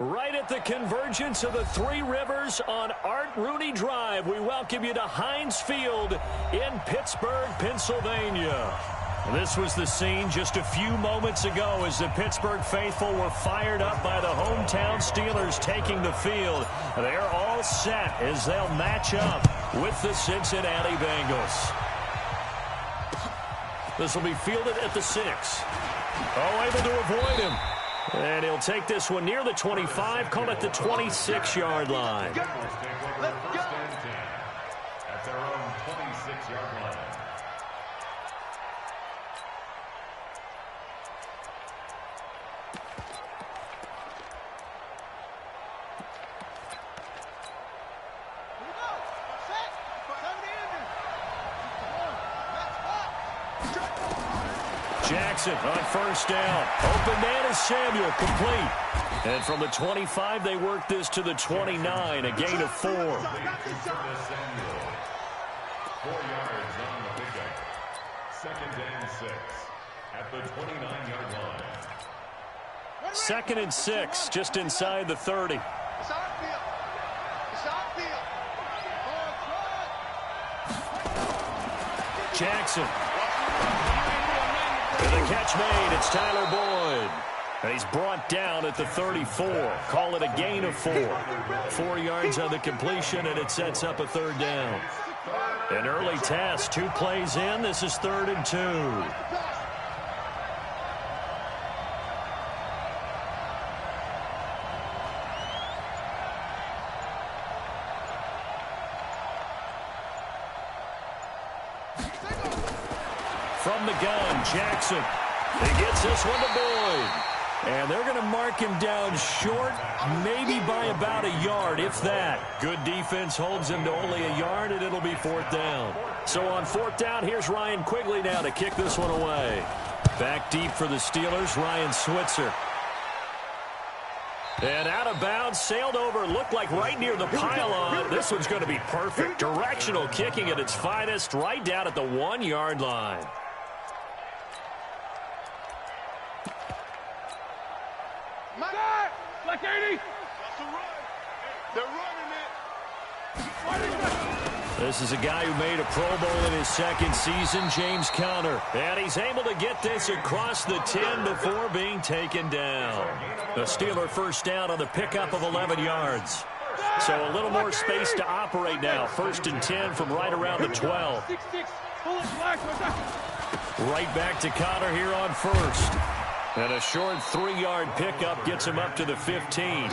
Right at the convergence of the Three Rivers on Art Rooney Drive, we welcome you to Heinz Field in Pittsburgh, Pennsylvania. This was the scene just a few moments ago as the Pittsburgh faithful were fired up by the hometown Steelers taking the field. They're all set as they'll match up with the Cincinnati Bengals. This will be fielded at the 6. Oh, able to avoid him. And he'll take this one near the 25, call it the 26-yard line. At their own 26-yard line. Jackson on first down. Open man is Samuel, complete. And from the 25, they work this to the 29, a gain of 4. 4 yards on the pickup. 2nd and 6 at the 29-yard line. 2nd and 6, just inside the 30. Jackson. And the catch made, it's Tyler Boyd. And he's brought down at the 34. Call it a gain of 4. 4 yards on the completion, and it sets up a 3rd down. An early test, 2 plays in. This is 3rd and 2. From the gun, Jackson. He gets this one to Boyd. And they're going to mark him down short, maybe by about a yard, if that. Good defense holds him to only a yard, and it'll be 4th down. So on 4th down, here's Ryan Quigley now to kick this one away. Back deep for the Steelers, Ryan Switzer. And out of bounds, sailed over, looked like right near the pylon. This one's going to be perfect. Directional kicking at its finest, right down at the 1-yard line. Black 80. They're running it. This is a guy who made a Pro Bowl in his 2nd season, James Conner. And he's able to get this across the 10 before being taken down. The Steeler first down on the pickup of 11 yards. So a little more space to operate now. 1st and 10 from right around the 12. Right back to Conner here on 1st. And a short 3-yard pickup gets him up to the 15.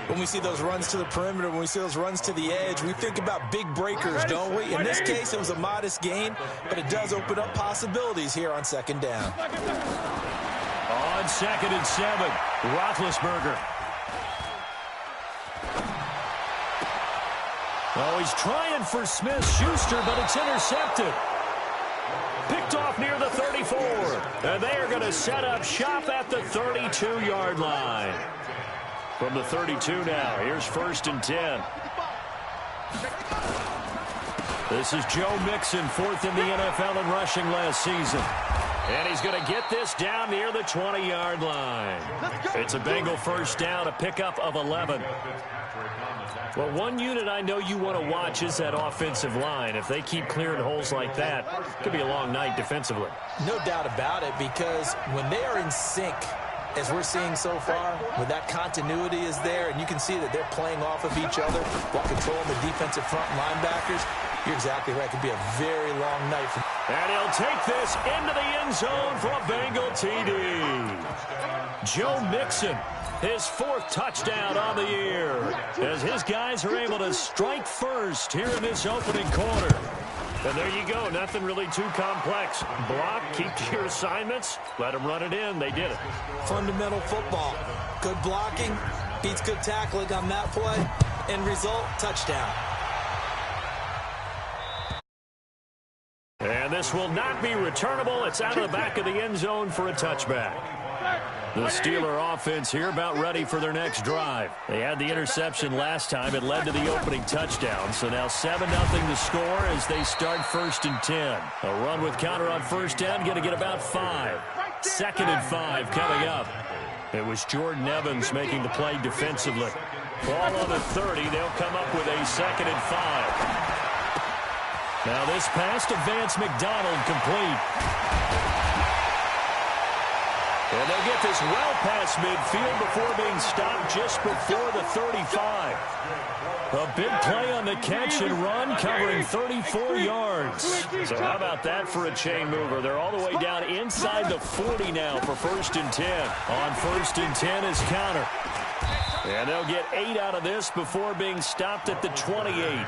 When we see those runs to the perimeter, when we see those runs to the edge, we think about big breakers, don't we? In this case, it was a modest gain, but it does open up possibilities here on 2nd down. On 2nd and 7, Roethlisberger. Oh, he's trying for Smith-Schuster, but it's intercepted. Picked off near the 34. And they are going to set up shop at the 32-yard line. From the 32 now, here's 1st and 10. This is Joe Mixon, 4th in the NFL in rushing last season. And he's going to get this down near the 20-yard line. It's a Bengal first down, a pickup of 11. Well, one unit I know you want to watch is that offensive line. If they keep clearing holes like that, it could be a long night defensively. No doubt about it, because when they are in sync, as we're seeing so far, when that continuity is there and you can see that they're playing off of each other while controlling the defensive front linebackers, you're exactly right. It could be a very long night. And he'll take this into the end zone for a Bengal TD. Joe Mixon, his 4th touchdown on the year, as his guys are able to strike first here in this opening quarter. And there you go. Nothing really too complex. Block, keep to your assignments, let them run it in. They did it. Fundamental football. Good blocking beats good tackling on that play. End result, touchdown. And this will not be returnable. It's out of the back of the end zone for a touchback. The Steeler offense here about ready for their next drive. They had the interception last time. It led to the opening touchdown. So now 7-0 to score as they start 1st and 10. A run with Conner on 1st down, going to get about 5. 2nd and 5 coming up. It was Jordan Evans making the play defensively. Ball on the 30. They'll come up with a 2nd and 5. Now this pass to Vance McDonald complete. And they'll get this well past midfield before being stopped just before the 35. A big play on the catch and run, covering 34 yards. So how about that for a chain mover? They're all the way down inside the 40 now for 1st and 10. On 1st and 10 is counter. And they'll get 8 out of this before being stopped at the 28.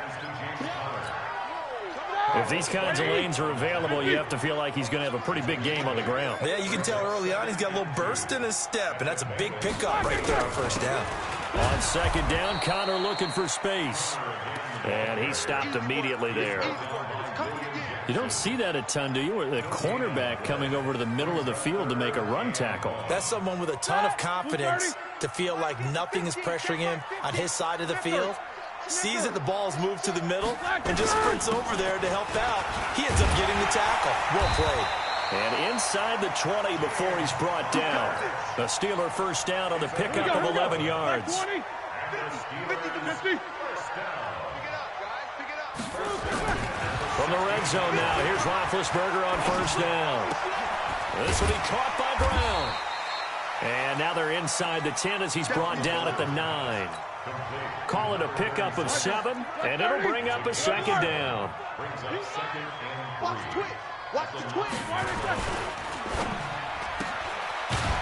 If these kinds of lanes are available, you have to feel like he's going to have a pretty big game on the ground. Yeah, you can tell early on he's got a little burst in his step, and that's a big pickup right there on 1st down. On 2nd down, Connor looking for space. And he stopped immediately there. You don't see that a ton, do you? With a cornerback coming over to the middle of the field to make a run tackle. That's someone with a ton of confidence to feel like nothing is pressuring him on his side of the field. Sees that the ball's moved to the middle and just sprints over there to help out. He ends up getting the tackle. Well played. And inside the 20 before he's brought down. The Steeler 1st down on the pickup of 11 yards. From the red zone now, here's Roethlisberger on 1st down. This will be caught by Brown. And now they're inside the 10 as he's brought down at the 9. Call it a pickup of 7, and it'll bring up a 2nd down.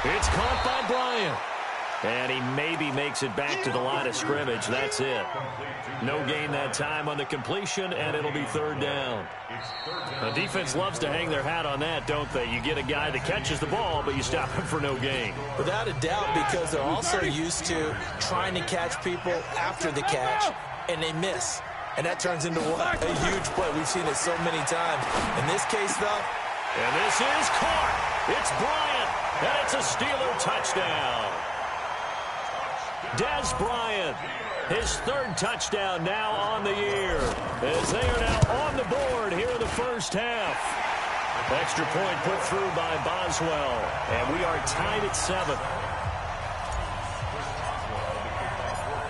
It's caught by Bryant. And he maybe makes it back to the line of scrimmage. That's it. No gain that time on the completion, and it'll be 3rd down. The defense loves to hang their hat on that, don't they? You get a guy that catches the ball, but you stop him for no gain. Without a doubt, because they're also used to trying to catch people after the catch, and they miss. And that turns into what? A huge play. We've seen it so many times. In this case, though. And this is caught. It's Bryant, and it's a Steeler touchdown. Dez Bryant, his 3rd touchdown now on the year, as they are now on the board here in the 1st half. Extra point put through by Boswell, and we are tied at 7.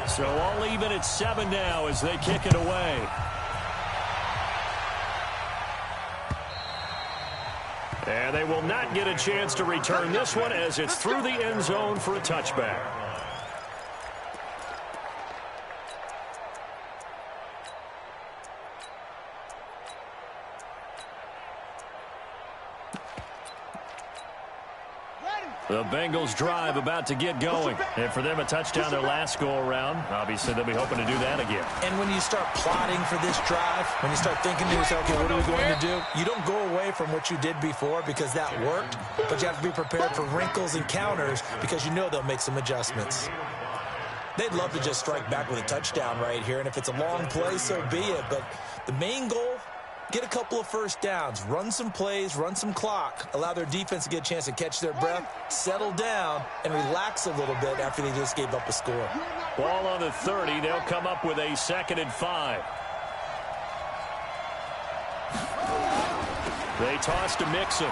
So all even at 7 now as they kick it away. And they will not get a chance to return this one as it's through the end zone for a touchback. The Bengals drive about to get going. And for them, a touchdown their last go-around. Obviously, they'll be hoping to do that again. And when you start plotting for this drive, when you start thinking to yourself, okay, what are we going to do? You don't go away from what you did before because that worked, but you have to be prepared for wrinkles and counters because you know they'll make some adjustments. They'd love to just strike back with a touchdown right here, and if it's a long play, so be it. But the main goal, get a couple of 1st downs, run some plays, run some clock, allow their defense to get a chance to catch their breath, settle down, and relax a little bit after they just gave up a score. Ball on the 30. They'll come up with a 2nd and 5. They toss to Mixon.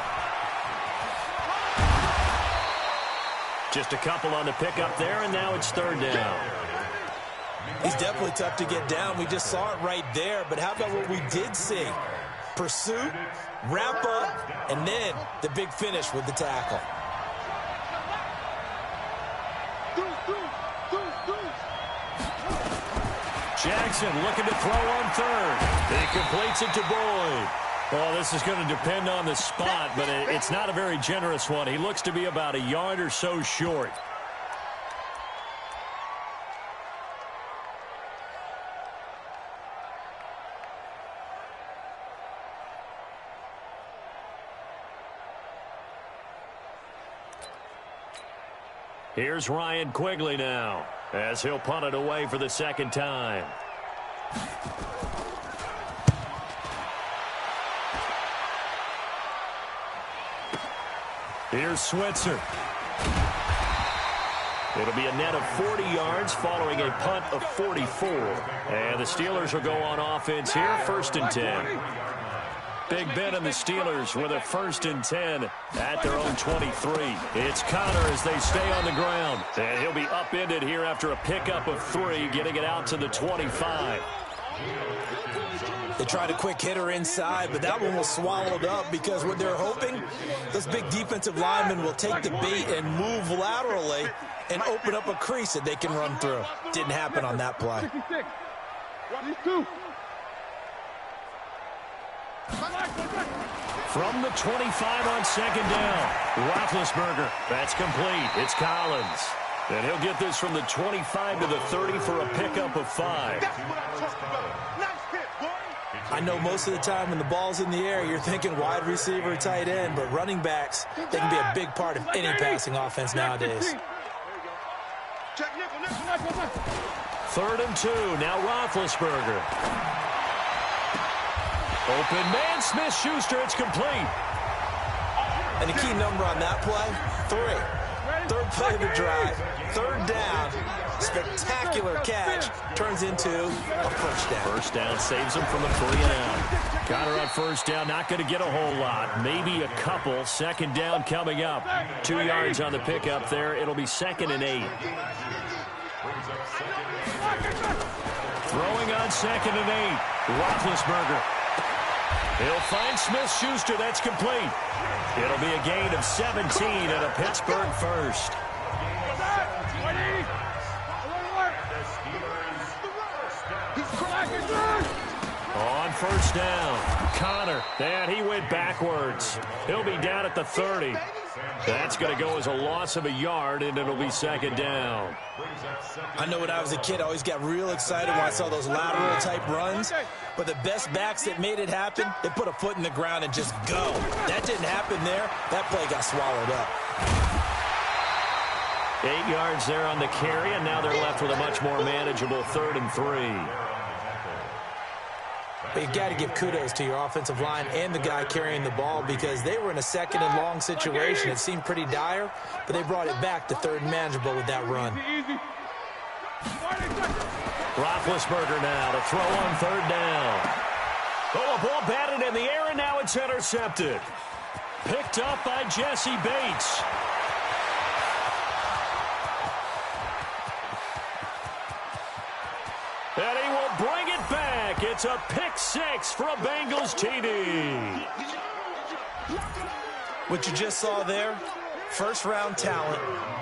Just a couple on the pickup there, and now it's 3rd down. He's definitely tough to get down. We just saw it right there. But how about what we did see? Pursuit, wrap up, and then the big finish with the tackle. Jackson looking to throw on 3rd. He completes it to Boyd. Well, this is going to depend on the spot, but it's not a very generous one. He looks to be about a yard or so short. Here's Ryan Quigley now, as he'll punt it away for the 2nd time. Here's Switzer. It'll be a net of 40 yards following a punt of 44. And the Steelers will go on offense here, 1st and 10. Big Ben and the Steelers with a 1st and 10 at their own 23. It's Connor as they stay on the ground. And he'll be upended here after a pickup of 3, getting it out to the 25. They tried a quick hitter inside, but that one was swallowed up because what they're hoping, those big defensive linemen will take the bait and move laterally and open up a crease that they can run through. Didn't happen on that play. From the 25 on 2nd down, Roethlisberger. That's complete. It's Collins. And he'll get this from the 25 to the 30 for a pickup of 5. I know most of the time when the ball's in the air, you're thinking wide receiver, tight end, but running backs, they can be a big part of any passing offense nowadays. 3rd and 2. Now Roethlisberger. Open man, Smith-Schuster. It's complete. And the key number on that play, 3. 3rd play of the drive, 3rd down, spectacular catch, turns into a 1st down. 1st down saves him from a 3-and-out. Connor on 1st down, not going to get a whole lot, maybe a couple. 2nd down coming up. 2 yards on the pickup there. It'll be 2nd and 8. Throwing on 2nd and 8. Roethlisberger. He'll find Smith-Schuster. That's complete. It'll be a gain of 17 and a Pittsburgh 1st. On 1st down, Connor. And he went backwards. He'll be down at the 30. That's going to go as a loss of a yard, and it'll be 2nd down. I know when I was a kid, I always got real excited when I saw those lateral-type runs. But the best backs that made it happen, they put a foot in the ground and just go. That didn't happen there. That play got swallowed up. 8 yards there on the carry, and now they're left with a much more manageable 3rd and 3. But you got to give kudos to your offensive line and the guy carrying the ball because they were in a 2nd and long situation. It seemed pretty dire, but they brought it back to 3rd and manageable with that run. Roethlisberger now to throw on 3rd down. Oh, a ball batted in the air, and now it's intercepted. Picked up by Jesse Bates. And he will bring it back. It's a pick-6 for a Bengals TD. What you just saw there, 1st-round talent,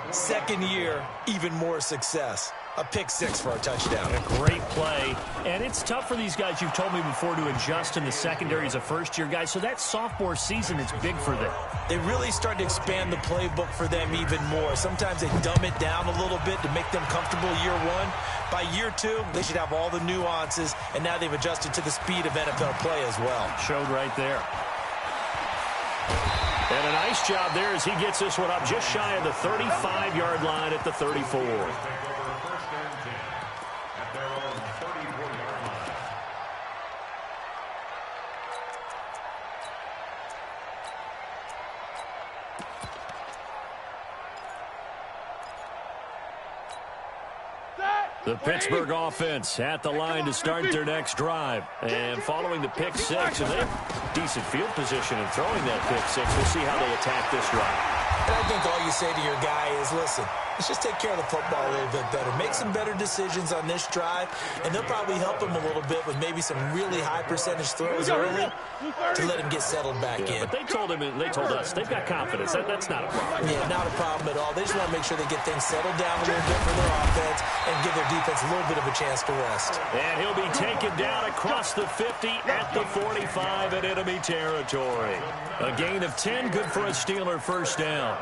2nd year, even more success. A pick-6 for a touchdown. A great play. And it's tough for these guys, you've told me before, to adjust in the secondary as a first-year guy. So that sophomore season is big for them. They really start to expand the playbook for them even more. Sometimes they dumb it down a little bit to make them comfortable year 1. By year 2, they should have all the nuances, and now they've adjusted to the speed of NFL play as well. Showed right there. And a nice job there as he gets this one up just shy of the 35-yard line at the 34. The Pittsburgh offense at the line to start their next drive. And following the pick-6, and they have decent field position in throwing that pick-6. We'll see how they attack this drive. And I think all you say to your guy is, listen, let's just take care of the football a little bit better. Make some better decisions on this drive, and they'll probably help him a little bit with maybe some really high-percentage throws early to let him get settled back in. But they told him, and they told us, they've got confidence. That's not a problem. Yeah, not a problem at all. They just want to make sure they get things settled down a little bit for their offense and give their defense a little bit of a chance to rest. And he'll be taken down across the 50 at the 45 at enemy territory. A gain of 10, good for a Steeler 1st down.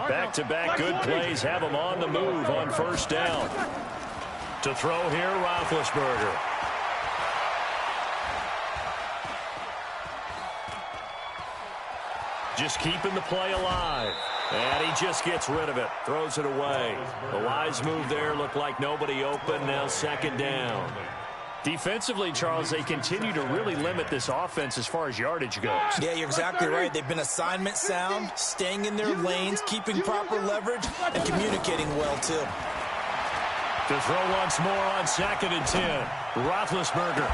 Back-to-back good plays have him on the move on 1st down. To throw here, Roethlisberger. Just keeping the play alive. And he just gets rid of it. Throws it away. A wise move there. Looked like nobody open. Now 2nd down. Defensively, Charles, they continue to really limit this offense as far as yardage goes. Yeah, you're exactly right. They've been assignment sound, staying in their lanes, keeping proper leverage, and communicating well, too. To throw once more on 2nd and 10. Roethlisberger.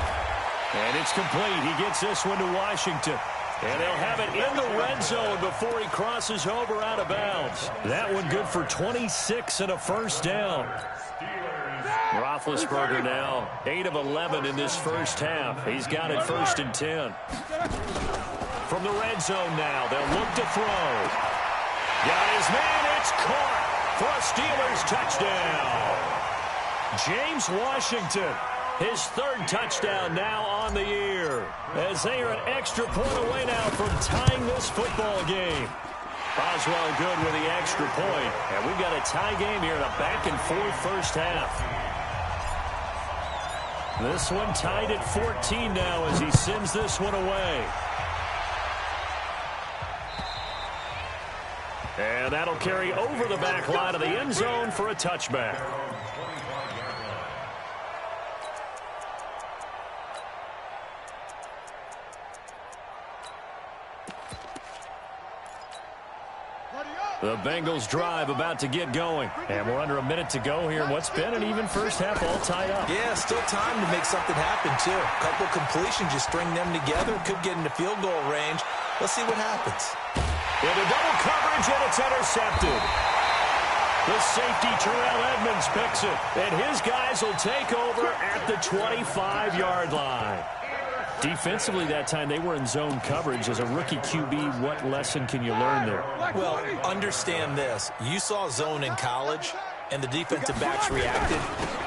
And it's complete. He gets this one to Washington. And they'll have it in the red zone before he crosses over out of bounds. That one good for 26 and a first down. Roethlisberger now 8 of 11 in this first half. He's got it 1st and 10. From the red zone now, they'll look to throw. Got his man, it's caught for a Steelers touchdown. James Washington, his 3rd touchdown now on the year, as they are an extra point away now from tying this football game. Boswell good with the extra point, and we've got a tie game here in a back-and-forth first half. This one tied at 14 now as he sends this one away. And that'll carry over the back line of the end zone for a touchback. The Bengals drive about to get going. And we're under a minute to go here in what's been an even first half all tied up. Yeah, still time to make something happen, too. A couple completions, you string them together, could get into field goal range. Let's see what happens. Into double coverage, and it's intercepted. The safety, Terrell Edmonds, picks it. And his guys will take over at the 25-yard line. Defensively that time, they were in zone coverage. As a rookie QB, what lesson can you learn there? Well, understand this. You saw zone in college, and the defensive backs reacted,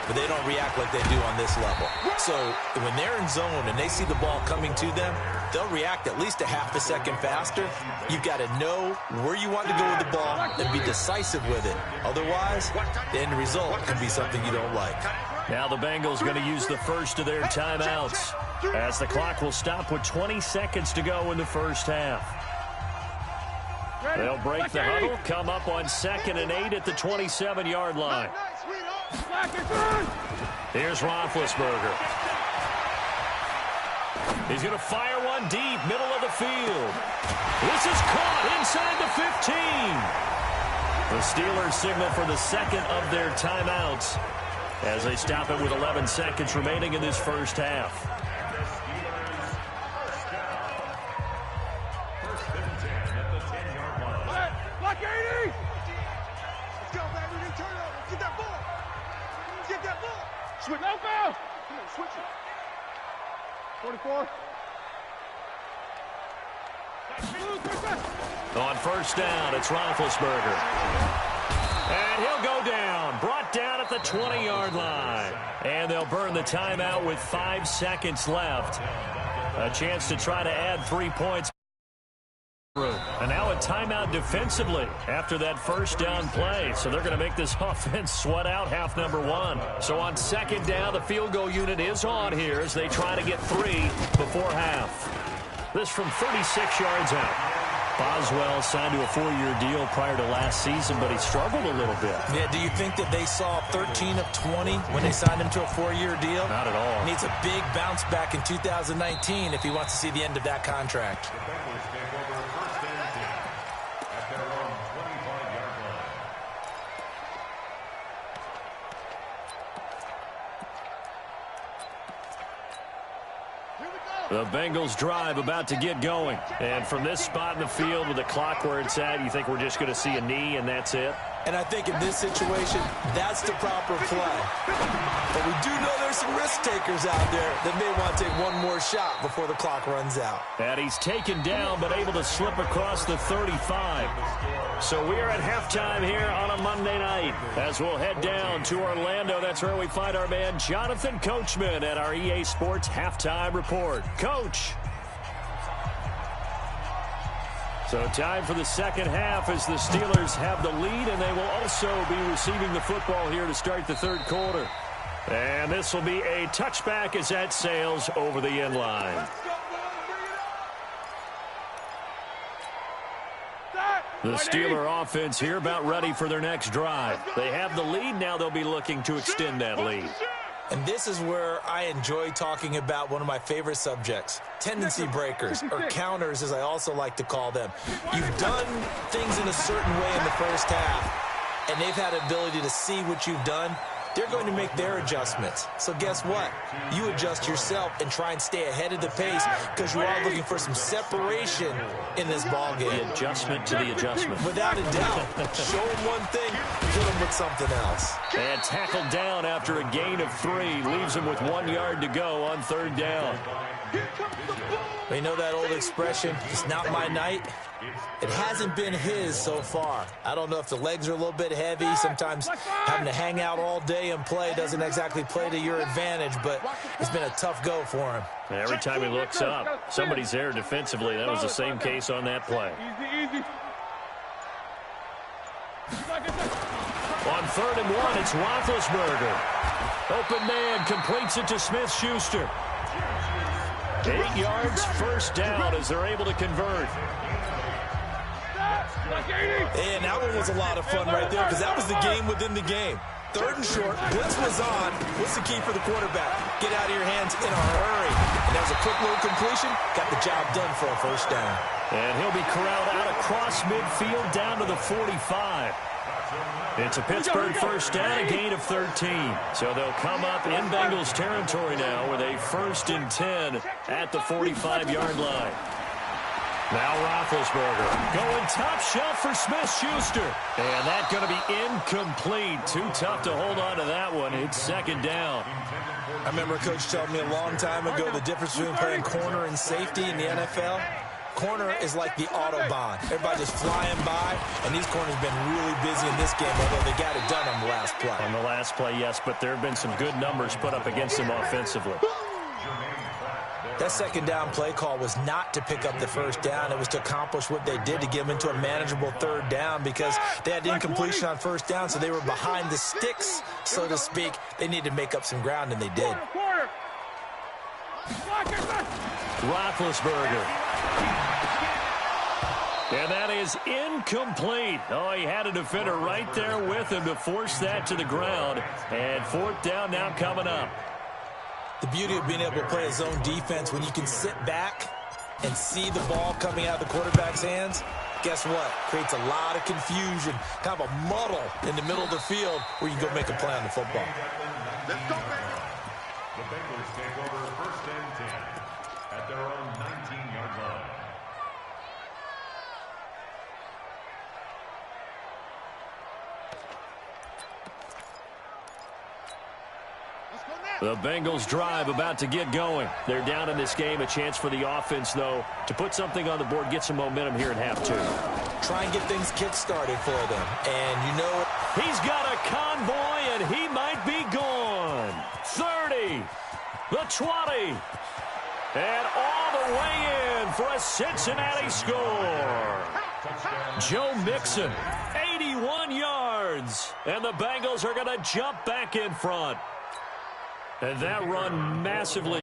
but they don't react like they do on this level. So when they're in zone and they see the ball coming to them, they'll react at least a half a second faster. You've got to know where you want to go with the ball and be decisive with it. Otherwise, the end result can be something you don't like. Now the Bengals going to use the first of their timeouts, as the clock will stop with 20 seconds to go in the first half. They'll break the huddle, come up on 2nd and 8 at the 27-yard line. Here's Roethlisberger. He's going to fire one deep, middle of the field. This is caught inside the 15. The Steelers signal for the 2nd of their timeouts as they stop it with 11 seconds remaining in this first half. Block 80! Let's go, baby. We turn over. Get that ball. Get that ball. Switch. No foul. Come on, switch it. 44. On first down, it's Roethlisberger. And he'll go down. Brought down at the 20-yard line. And they'll burn the timeout with 5 seconds left. A chance to try to add 3 points. And now a timeout defensively after that first down play. So they're going to make this offense sweat out half number 1. So on 2nd down, the field goal unit is on here as they try to get 3 before half. This from 36 yards out. Boswell signed to a 4-year deal prior to last season, but he struggled a little bit. Yeah, do you think that they saw 13 of 20 when they signed him to a 4-year deal? Not at all. Needs a big bounce back in 2019 if he wants to see the end of that contract. The Bengals drive about to get going. And from this spot in the field with the clock where it's at, you think we're just going to see a knee and that's it? And I think in this situation, that's the proper play. But we do know there's some risk takers out there that may want to take one more shot before the clock runs out. And he's taken down but able to slip across the 35. So we are at halftime here on a Monday night as we'll head down to Orlando. That's where we find our man Jonathan Coachman at our EA Sports Halftime Report. Coach. So time for the second half as the Steelers have the lead, and they will also be receiving the football here to start the third quarter. And this will be a touchback as that sails over the end line. The Steeler offense here about ready for their next drive. They have the lead. Now they'll be looking to extend that lead. And this is where I enjoy talking about one of my favorite subjects, tendency breakers, or counters as I also like to call them. You've done things in a certain way in the first half, and they've had ability to see what you've done they're going to make their adjustments. So guess what? You adjust yourself and try and stay ahead of the pace because you are looking for some separation in this ball game. The adjustment to the adjustment. Without a doubt. Show them one thing, hit them with something else. And tackled down after a gain of 3. Leaves him with 1 yard to go on 3rd down. You know that old expression, it's not my night? It hasn't been his so far. I don't know if the legs are a little bit heavy. Sometimes having to hang out all day and play doesn't exactly play to your advantage, but it's been a tough go for him. Every time he looks up, somebody's there defensively. That was the same case on that play. Easy. On 3rd and 1, it's Roethlisberger. Open man, completes it to Smith-Schuster. 8 yards, 1st down as they're able to convert. And that one was a lot of fun right there because that was the game within the game. 3rd and short, blitz was on. What's the key for the quarterback? Get out of your hands in a hurry. And that was a quick little completion. Got the job done for a 1st down. And he'll be corralled out across midfield down to the 45. It's a Pittsburgh 1st down, a gain of 13. So they'll come up in Bengals territory now with a 1st and 10 at the 45-yard line. Now Roethlisberger going top shelf for Smith-Schuster. And that's going to be incomplete. Too tough to hold on to that one. It's 2nd down. I remember a coach telling me a long time ago the difference between playing corner and safety in the NFL. Corner is like the Autobahn. Everybody just flying by, and these corners have been really busy in this game, although they got it done on the last play. On the last play, yes, but there have been some good numbers put up against them offensively. That 2nd down play call was not to pick up the 1st down. It was to accomplish what they did to get them into a manageable 3rd down because they had incompletion on 1st down, so they were behind the sticks, so to speak. They needed to make up some ground, and they did. Roethlisberger. And that is incomplete. Oh, he had a defender right there with him to force that to the ground. And 4th down now coming up. The beauty of being able to play a zone defense when you can sit back and see the ball coming out of the quarterback's hands, guess what? Creates a lot of confusion, kind of a muddle in the middle of the field where you can go make a play on the football. Let's go, the Bengals take over 1st and 10 at their own 19-yard line. The Bengals drive about to get going. They're down in this game. A chance for the offense, though, to put something on the board, get some momentum here in half 2. Try and get things kick-started for them. And you know, he's got a convoy, and he might be gone. 30, the 20, and all the way in for a Cincinnati score. Joe Mixon, 81 yards, and the Bengals are going to jump back in front. And that run massively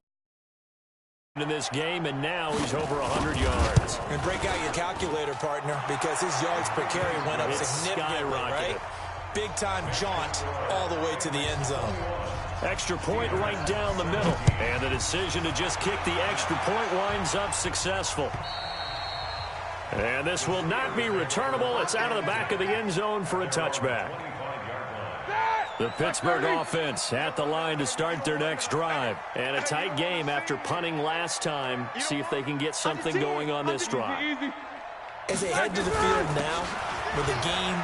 in this game, and now he's over 100 yards. And break out your calculator, partner, because his yards per carry went up significantly, right? Big-time jaunt all the way to the end zone. Extra point right down the middle. And the decision to just kick the extra point winds up successful. And this will not be returnable. It's out of the back of the end zone for a touchback. The Pittsburgh offense at the line to start their next drive. And a tight game after punting last time. See if they can get something going on this drive. As they head to the field now, with the game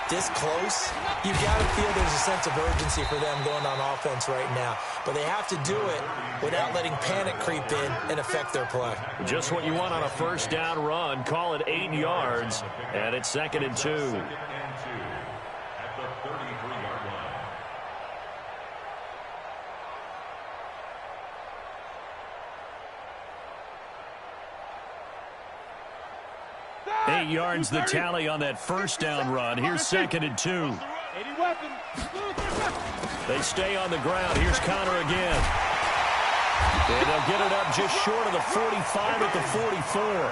this close, you've got to feel there's a sense of urgency for them going on offense right now. But they have to do it without letting panic creep in and affect their play. Just what you want on a 1st down run. Call it 8 yards. And it's 2nd and 2. Eight yards the tally on that 1st down run. Here's 2nd and 2. They stay on the ground. Here's Connor again. And they'll get it up just short of the 45 at the 44.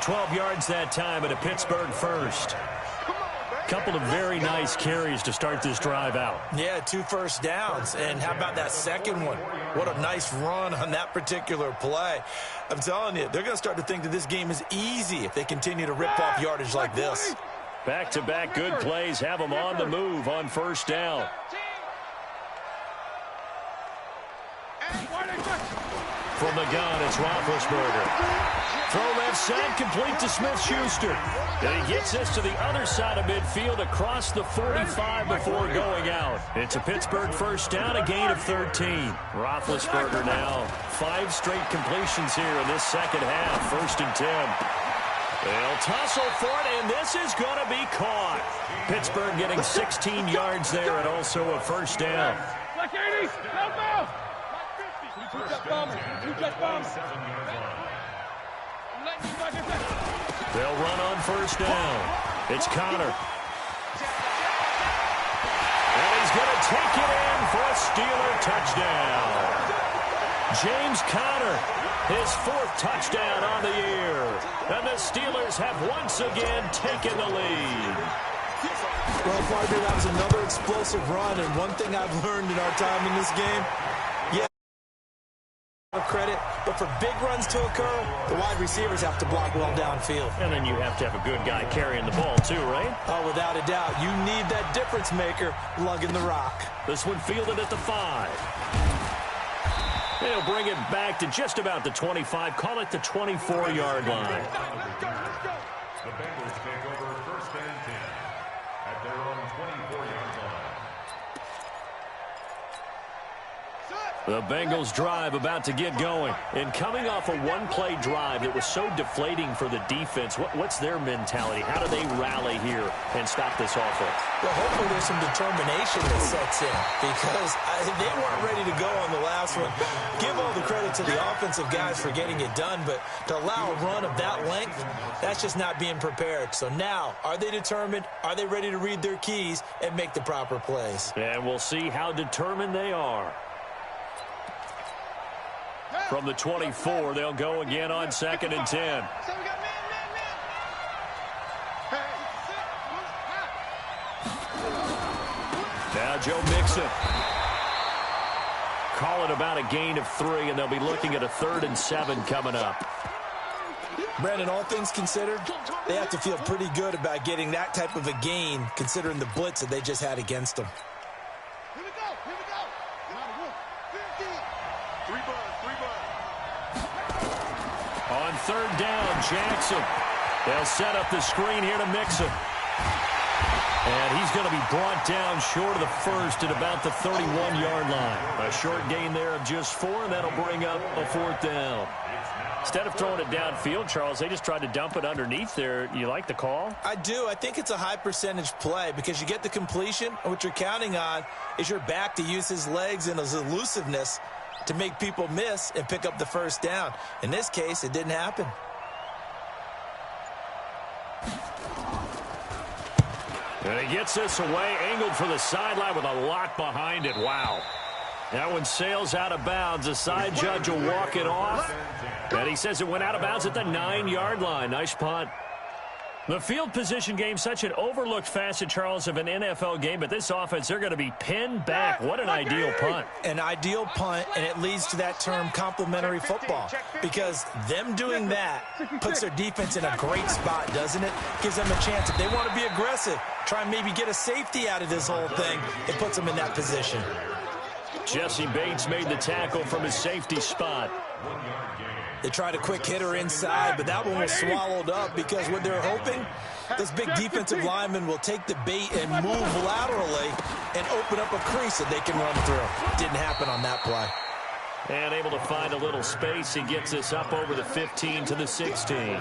12 yards that time at a Pittsburgh 1st. Couple of very nice carries to start this drive out. Yeah, 2 first downs. And how about that second one? What a nice run on that particular play. I'm telling you, they're going to start to think that this game is easy if they continue to rip off yardage like this. Back-to-back good plays have them on the move on 1st down. From the gun, it's Roethlisberger. Throw left side, complete to Smith-Schuster. And he gets this to the other side of midfield across the 45 before going out. It's a Pittsburgh first down, a gain of 13. Roethlisberger now 5 straight completions here in this second half. 1st and 10. They'll tussle for it, and this is going to be caught. Pittsburgh getting 16 yards there and also a first down. Black 80, help out! They'll run on first down. It's Connor. And he's going to take it in for a Steeler touchdown. James Conner, his 4th touchdown on the year. And the Steelers have once again taken the lead. Well, partner, that was another explosive run, and one thing I've learned in our time in this game, credit, but for big runs to occur, the wide receivers have to block well downfield. And then you have to have a good guy carrying the ball too, right? Oh, without a doubt. You need that difference maker lugging the rock. This one fielded at the 5. They'll bring it back to just about the 25. Call it the 24-yard line. The Bengals take over 1st and 10 at their own 24-yard line. The Bengals drive about to get going. And coming off a one-play drive that was so deflating for the defense, what's their mentality? How do they rally here and stop this offense? Well, hopefully there's some determination that sets in because they weren't ready to go on the last one. Give all the credit to the offensive guys for getting it done, but to allow a run of that length, that's just not being prepared. So now, are they determined? Are they ready to read their keys and make the proper plays? And we'll see how determined they are. From the 24, they'll go again on 2nd and 10. Now Joe Mixon. Call it about a gain of 3, and they'll be looking at a 3rd and 7 coming up. Brandon, all things considered, they have to feel pretty good about getting that type of a gain considering the blitz that they just had against them. Here we go. 3 bucks. On 3rd down, Jackson. They'll set up the screen here to Mixon. And he's going to be brought down short of the 1st at about the 31-yard line. A short gain there of just 4, and that'll bring up a 4th down. Instead of throwing it downfield, Charles, they just tried to dump it underneath there. You like the call? I do. I think it's a high percentage play because you get the completion, and what you're counting on is your back to use his legs and his elusiveness to make people miss and pick up the 1st down. In this case, it didn't happen. And he gets this away, angled for the sideline with a lot behind it. Wow. That one sails out of bounds. The side judge will walk it off. And he says it went out of bounds at the 9-yard line. Nice punt. The field position game, such an overlooked facet, Charles, of an NFL game. But this offense, they're going to be pinned back. What an ideal punt. An ideal punt, and it leads to that term complementary football. Because them doing that puts their defense in a great spot, doesn't it? Gives them a chance. If they want to be aggressive, try and maybe get a safety out of this whole thing, it puts them in that position. Jesse Bates made the tackle from his safety spot. They tried a quick hitter inside, but that one was swallowed up because what they're hoping, this big defensive lineman will take the bait and move laterally and open up a crease that they can run through. Didn't happen on that play. And able to find a little space. He gets us up over the 15 to the 16.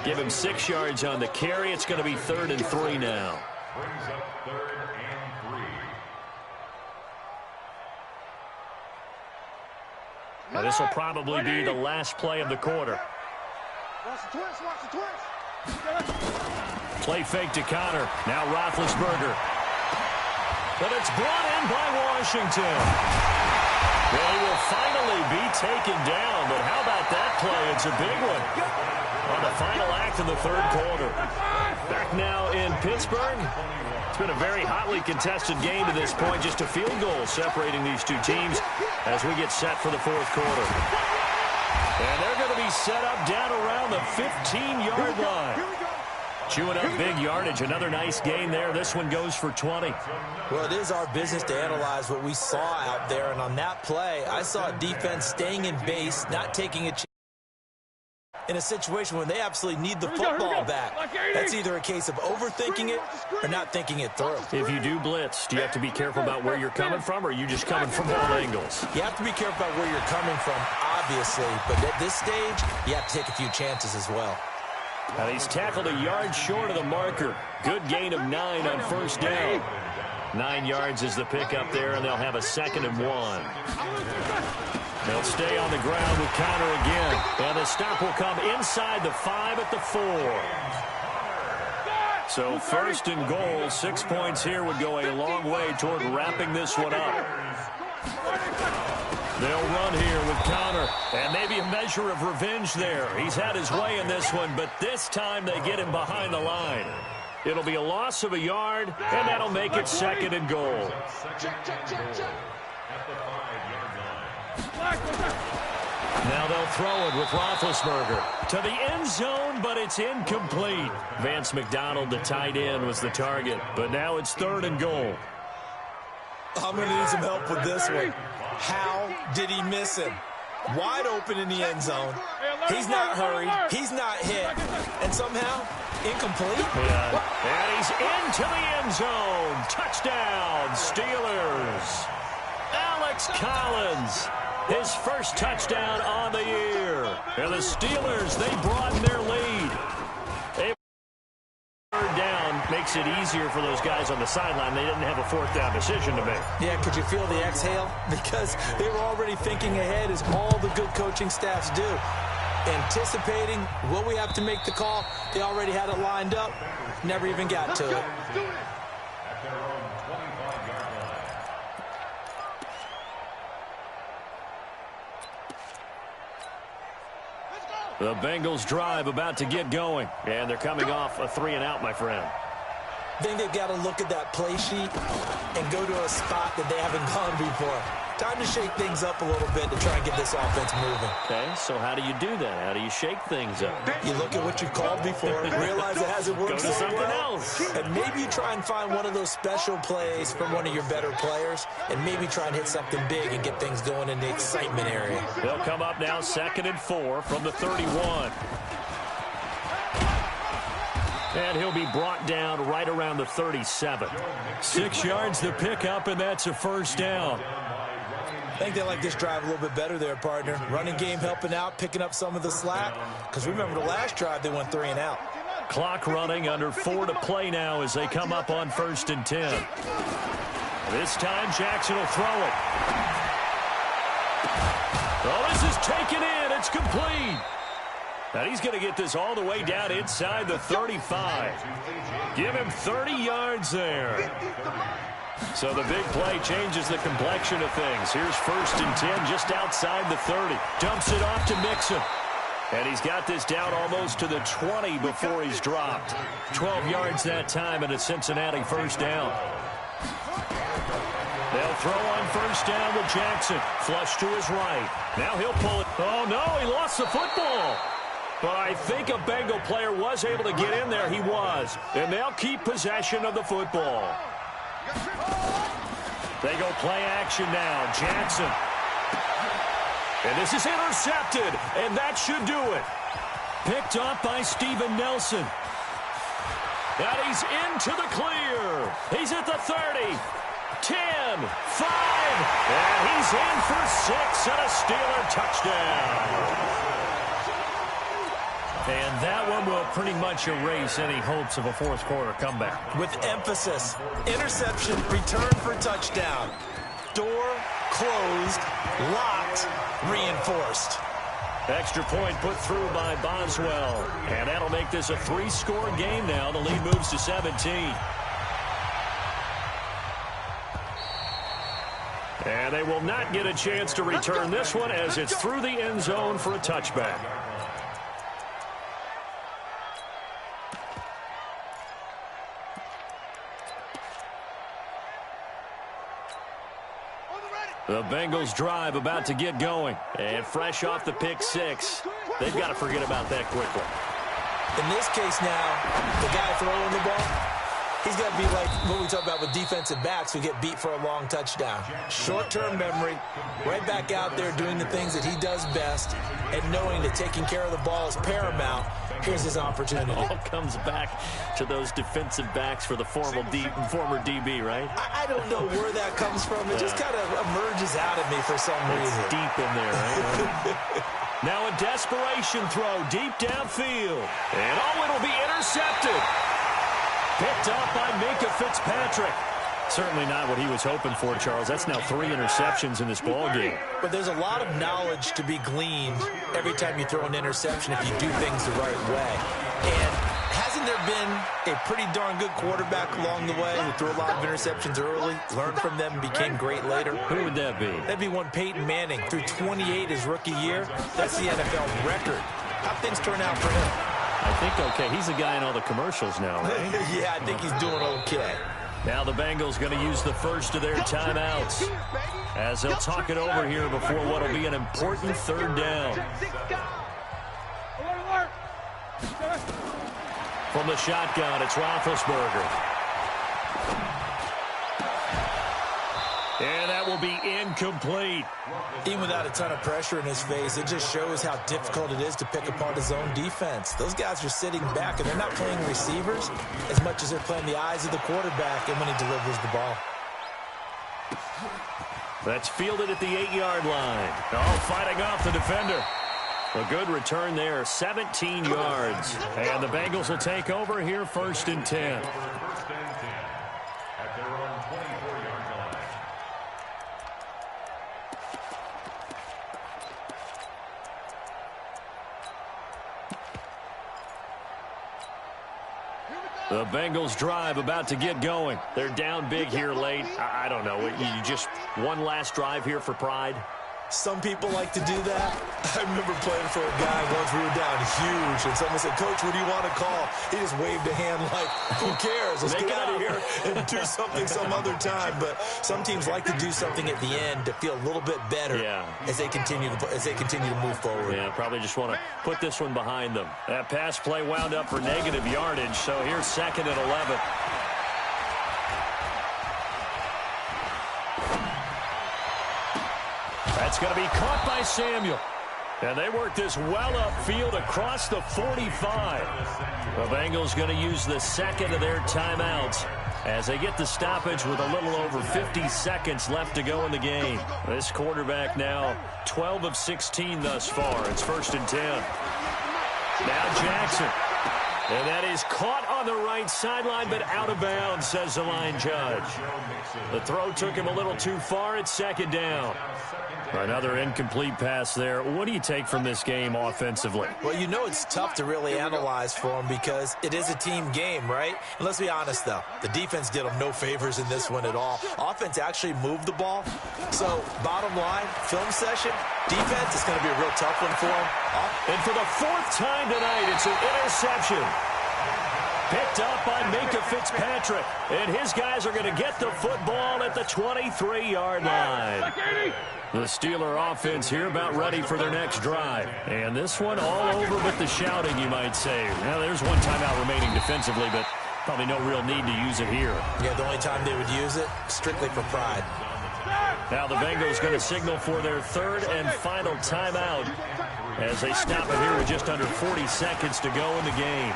Give him 6 yards on the carry. It's going to be 3rd and 3 now. Brings up 3rd and 3. Now this will probably be the last play of the quarter. Watch the twist. Play fake to Connor. Now Roethlisberger. But it's brought in by Washington. Well, he will finally be taken down, but how about that play? It's a big one on the final act of the 3rd quarter. Back now in Pittsburgh. It's been a very hotly contested game to this point. Just a field goal separating these two teams as we get set for the 4th quarter. And they're going to be set up down around the 15-yard line. Chewing up big yardage. Another nice gain there. This one goes for 20. Well, it is our business to analyze what we saw out there. And on that play, I saw a defense staying in base, not taking a chance in a situation where they absolutely need the football back. That's either a case of overthinking it or not thinking it through. If you do blitz, do you have to be careful about where you're coming from, or are you just coming from all angles? You have to be careful about where you're coming from, obviously. But at this stage, you have to take a few chances as well. And he's tackled a yard short of the marker. Good gain of 9 on first down. 9 yards is the pickup there, and they'll have a 2nd and 1. They'll stay on the ground with Connor again. And the stop will come inside the 5 at the 4. So 1st and goal, 6 points here would go a long way toward wrapping this one up. They'll run here with Connor, and maybe a measure of revenge there. He's had his way in this one, but this time they get him behind the line. It'll be a loss of a yard, and that'll make it 2nd and goal. Now they'll throw it with Roethlisberger to the end zone, but it's incomplete. Vance McDonald, the tight end, was the target, but now it's 3rd and goal. I'm going to need some help with this one. How did he miss him? Wide open in the end zone. He's not hurried. He's not hit. And somehow, incomplete? Yeah. And he's into the end zone. Touchdown, Steelers. Alex Collins, his first touchdown on the year. And the Steelers, they broaden their lead. Third down makes it easier for those guys on the sideline. They didn't have a 4th down decision to make. Yeah, could you feel the exhale? Because they were already thinking ahead, as all the good coaching staffs do. Anticipating what we have to make the call. They already had it lined up. Never even got to it. The Bengals drive about to get going. And they're coming off a 3 and out, my friend. I think they've got to look at that play sheet and go to a spot that they haven't gone before. Time to shake things up a little bit to try and get this offense moving. Okay, so how do you do that? How do you shake things up? You look at what you've called before, realize it hasn't worked Go to so something well, else. and maybe you try and find one of those special plays from one of your better players, and maybe try and hit something big and get things going in the excitement area. They'll come up now 2nd and 4 from the 31. And he'll be brought down right around the 37. 6 yards to pick up, and that's a 1st down. I think they like this drive a little bit better there, partner. Running game helping out, picking up some of the slack. Because remember the last drive, they went 3 and out. Clock running, under 4 to play now as they come up on 1st and 10. This time, Jackson will throw it. Oh, this is taken in. It's complete. And he's going to get this all the way down inside the 35. Give him 30 yards there. So the big play changes the complexion of things. Here's 1st and 10 just outside the 30. Dumps it off to Mixon. And he's got this down almost to the 20 before he's dropped. 12 yards that time and a Cincinnati 1st down. They'll throw on 1st down with Jackson. Flush to his right. Now he'll pull it. Oh, no, he lost the football. But I think a Bengal player was able to get in there. He was. And they'll keep possession of the football. They go play action now. Jackson. And this is intercepted. And that should do it. Picked up by Steven Nelson. And he's into the clear. He's at the 30. 10, 5. And he's in for 6 and a Steeler touchdown. And that one will pretty much erase any hopes of a 4th quarter comeback. With emphasis, interception, return for touchdown. Door closed, locked, reinforced. Extra point put through by Boswell. And that'll make this a 3-score game now. The lead moves to 17. And they will not get a chance to return this one as it's through the end zone for a touchback. The Bengals drive about to get going. And fresh off the pick 6, they've got to forget about that quickly. In this case now, the guy throwing the ball, he's got to be like what we talk about with defensive backs who get beat for a long touchdown. Short-term memory, right back out there doing the things that he does best, and knowing that taking care of the ball is paramount. Here's his opportunity. It all comes back to those defensive backs for the former DB, right? I don't know where that comes from. It just kind of emerges out of me for some reason. It's deep in there, right? Now a desperation throw deep downfield. And it'll be intercepted. Picked up by Minkah Fitzpatrick. Certainly not what he was hoping for, Charles. That's now 3 interceptions in this ball game. But there's a lot of knowledge to be gleaned every time you throw an interception if you do things the right way. And hasn't there been a pretty darn good quarterback along the way who threw a lot of interceptions early, learned from them, and became great later? Who would that be? That'd be one Peyton Manning. Threw 28 his rookie year. That's the NFL record. How'd things turn out for him? I think okay. He's the guy in all the commercials now, right? Yeah, I think he's doing okay. Now the Bengals going to use the first of their timeouts as they'll talk it over here before what will be an important third down. From the shotgun, it's Roethlisberger. And that will be incomplete. Even without a ton of pressure in his face, it just shows how difficult it is to pick apart his own defense. Those guys are sitting back, and they're not playing receivers as much as they're playing the eyes of the quarterback and when he delivers the ball. That's fielded at the 8-yard line. Oh, fighting off the defender. A good return there, 17 yards. And the Bengals will take over here, 1st and 10. The Bengals drive about to get going. They're down big here late. I don't know. You just one last drive here for pride? Some people like to do that. I remember playing for a guy once we were down huge, and someone said, "Coach, what do you want to call?" He just waved a hand like, "Who cares? Let's get out of here and do something some other time." But some teams like to do something at the end to feel a little bit better as they continue to move forward. Yeah, probably just want to put this one behind them. That pass play wound up for negative yardage, so here's 2nd and 11. That's going to be caught by Samuel. And they work this well upfield across the 45. The Bengals going to use the 2nd of their timeouts as they get the stoppage with a little over 50 seconds left to go in the game. This quarterback now 12 of 16 thus far. It's 1st and 10. Now Jackson. And that is caught on the right sideline, but out of bounds, says the line judge. The throw took him a little too far. It's 2nd down. Another incomplete pass there. What do you take from this game offensively? Well, you know it's tough to really analyze for them because it is a team game, right? And let's be honest, though. The defense did them no favors in this one at all. Offense actually moved the ball. So, bottom line, film session, defense is going to be a real tough one for them. And for the 4th time tonight, it's an interception. Picked up by Minkah Fitzpatrick. And his guys are going to get the football at the 23-yard line. The Steeler offense here about ready for their next drive. And this one all over but the shouting, you might say. Now, there's one timeout remaining defensively, but probably no real need to use it here. Yeah, the only time they would use it, strictly for pride. Now the Bengals going to signal for their 3rd and final timeout as they stop it here with just under 40 seconds to go in the game.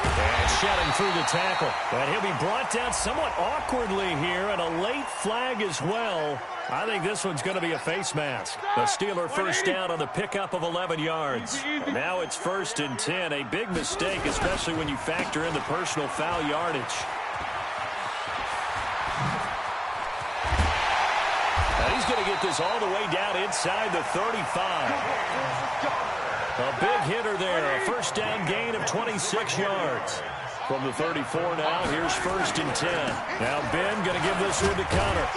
And shedding through the tackle. And he'll be brought down somewhat awkwardly here, and a late flag as well. I think this one's going to be a face mask. The Steeler first down on the pickup of 11 yards. Now it's 1st and 10. A big mistake, especially when you factor in the personal foul yardage. Now he's going to get this all the way down inside the 35. A big hitter there. A 1st down gain of 26 yards. From the 34 now, here's 1st and 10. Now Ben going to give this one to Connor.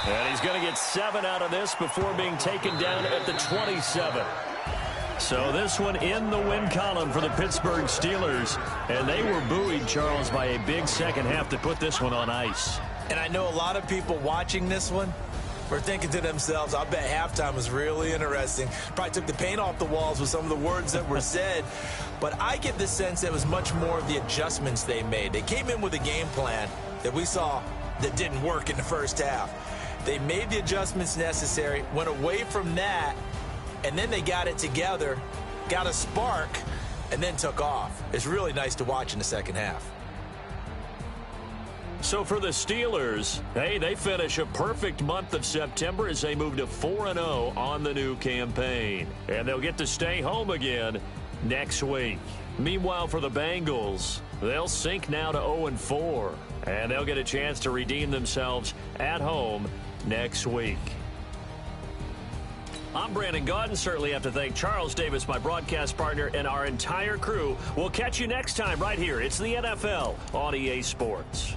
And he's going to get 7 out of this before being taken down at the 27. So this one in the win column for the Pittsburgh Steelers. And they were buoyed, Charles, by a big second half to put this one on ice. And I know a lot of people watching this one, were thinking to themselves, I bet halftime was really interesting. Probably took the paint off the walls with some of the words that were said. But I get the sense that it was much more of the adjustments they made. They came in with a game plan that we saw that didn't work in the first half. They made the adjustments necessary, went away from that, and then they got it together, got a spark, and then took off. It's really nice to watch in the second half. So for the Steelers, hey, they finish a perfect month of September as they move to 4-0 on the new campaign. And they'll get to stay home again next week. Meanwhile, for the Bengals, they'll sink now to 0-4. And they'll get a chance to redeem themselves at home next week. I'm Brandon Gaudin. Certainly have to thank Charles Davis, my broadcast partner, and our entire crew. We'll catch you next time right here. It's the NFL on EA Sports.